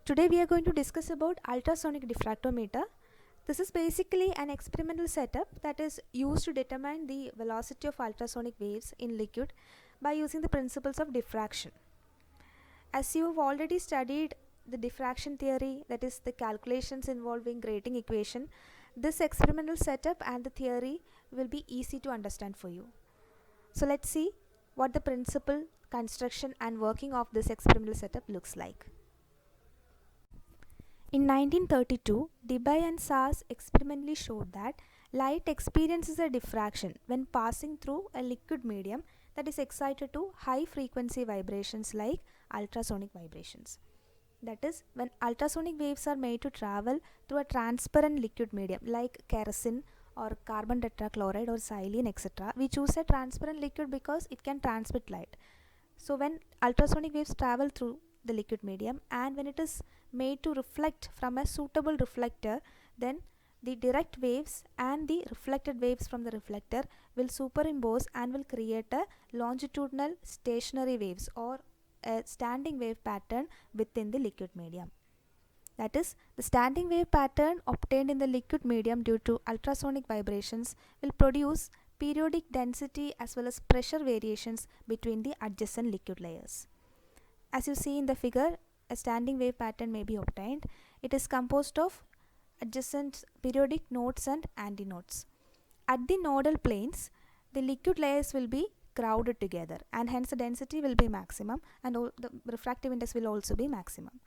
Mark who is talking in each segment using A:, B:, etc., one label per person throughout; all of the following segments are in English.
A: Today we are going to discuss about ultrasonic diffractometer. This is basically an experimental setup that is used to determine the velocity of ultrasonic waves in liquid by using the principles of diffraction. As you have already studied the diffraction theory, that is the calculations involving grating equation, this experimental setup and the theory will be easy to understand for you. So let's see what the principle, construction and working of this experimental setup looks like. In 1932, Debye and Sars experimentally showed that light experiences a diffraction when passing through a liquid medium that is excited to high frequency vibrations like ultrasonic vibrations. That is, when ultrasonic waves are made to travel through a transparent liquid medium like kerosene or carbon tetrachloride or xylene, etc. We choose a transparent liquid because it can transmit light. So when ultrasonic waves travel through the liquid medium and when it is made to reflect from a suitable reflector, then the direct waves and the reflected waves from the reflector will superimpose and will create a longitudinal stationary waves or a standing wave pattern within the liquid medium. That is, the standing wave pattern obtained in the liquid medium due to ultrasonic vibrations will produce periodic density as well as pressure variations between the adjacent liquid layers. As you see in the figure, a standing wave pattern may be obtained. It is composed of adjacent periodic nodes and antinodes. At the nodal planes, the liquid layers will be crowded together and hence the density will be maximum and the refractive index will also be maximum.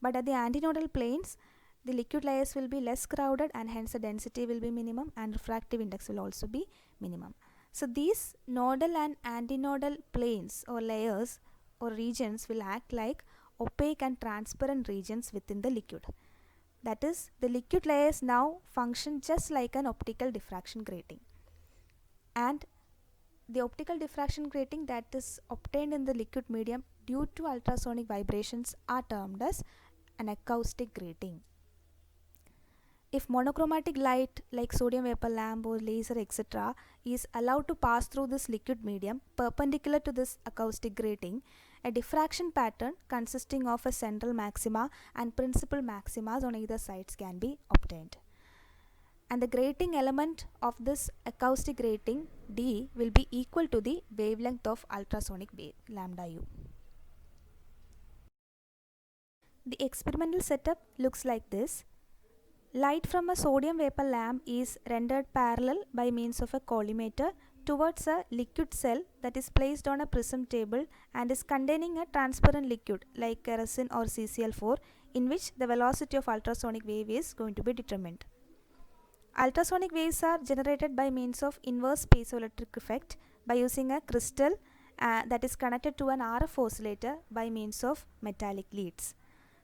A: But at the antinodal planes, the liquid layers will be less crowded and hence the density will be minimum and refractive index will also be minimum. So these nodal and antinodal planes or layers or regions will act like opaque and transparent regions within the liquid. That is, the liquid layers now function just like an optical diffraction grating. And the optical diffraction grating that is obtained in the liquid medium due to ultrasonic vibrations are termed as an acoustic grating. If monochromatic light like sodium vapor lamp or laser etc. is allowed to pass through this liquid medium perpendicular to this acoustic grating, a diffraction pattern consisting of a central maxima and principal maximas on either sides can be obtained. And the grating element of this acoustic grating D will be equal to the wavelength of ultrasonic wave lambda u. The experimental setup looks like this. Light from a sodium vapor lamp is rendered parallel by means of a collimator towards a liquid cell that is placed on a prism table and is containing a transparent liquid like kerosene or CCl4 in which the velocity of ultrasonic wave is going to be determined. Ultrasonic waves are generated by means of inverse piezoelectric effect by using a crystal that is connected to an RF oscillator by means of metallic leads.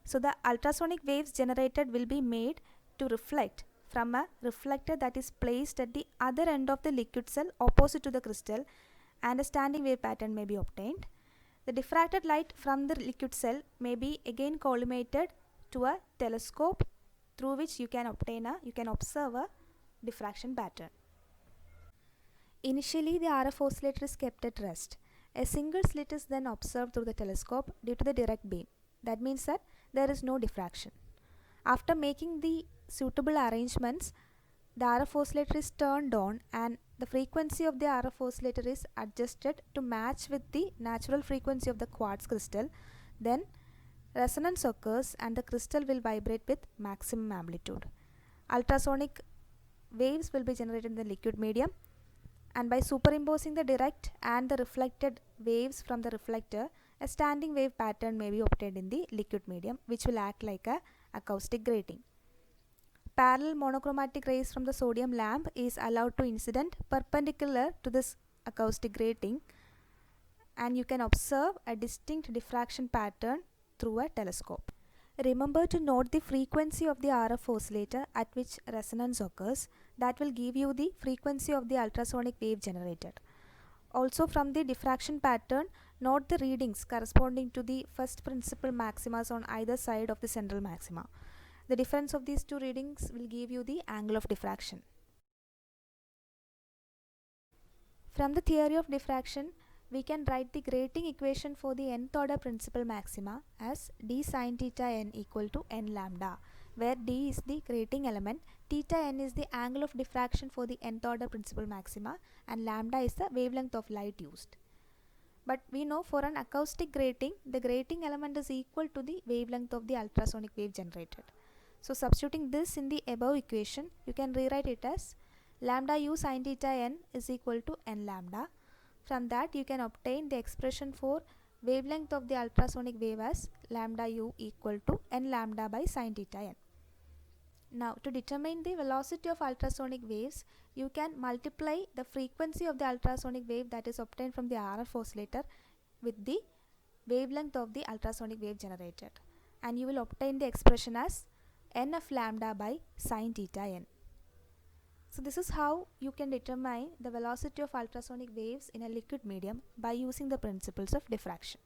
A: So the ultrasonic waves generated will be made to reflect from a reflector that is placed at the other end of the liquid cell opposite to the crystal and a standing wave pattern may be obtained. The diffracted light from the liquid cell may be again collimated to a telescope through which you can observe a diffraction pattern. Initially the RF oscillator is kept at rest. A single slit is then observed through the telescope due to the direct beam. That means that there is no diffraction. After making the suitable arrangements, the RF oscillator is turned on and the frequency of the RF oscillator is adjusted to match with the natural frequency of the quartz crystal. Then resonance occurs and the crystal will vibrate with maximum amplitude. Ultrasonic waves will be generated in the liquid medium, and by superimposing the direct and the reflected waves from the reflector, a standing wave pattern may be obtained in the liquid medium which will act like a acoustic grating. Parallel monochromatic rays from the sodium lamp is allowed to incident perpendicular to this acoustic grating and you can observe a distinct diffraction pattern through a telescope. Remember to note the frequency of the RF oscillator at which resonance occurs. That will give you the frequency of the ultrasonic wave generated. Also from the diffraction pattern, note the readings corresponding to the first principal maximas on either side of the central maxima. The difference of these two readings will give you the angle of diffraction. From the theory of diffraction, we can write the grating equation for the nth order principal maxima as d sine theta n equal to n lambda, where d is the grating element, theta n is the angle of diffraction for the nth order principal maxima, and lambda is the wavelength of light used. But we know for an acoustic grating, the grating element is equal to the wavelength of the ultrasonic wave generated. So substituting this in the above equation, you can rewrite it as lambda u sine theta n is equal to n lambda. From that you can obtain the expression for wavelength of the ultrasonic wave as lambda u equal to n lambda by sine theta n. Now to determine the velocity of ultrasonic waves, you can multiply the frequency of the ultrasonic wave that is obtained from the RF oscillator with the wavelength of the ultrasonic wave generated, and you will obtain the expression as n of lambda by sine theta n. So this is how you can determine the velocity of ultrasonic waves in a liquid medium by using the principles of diffraction.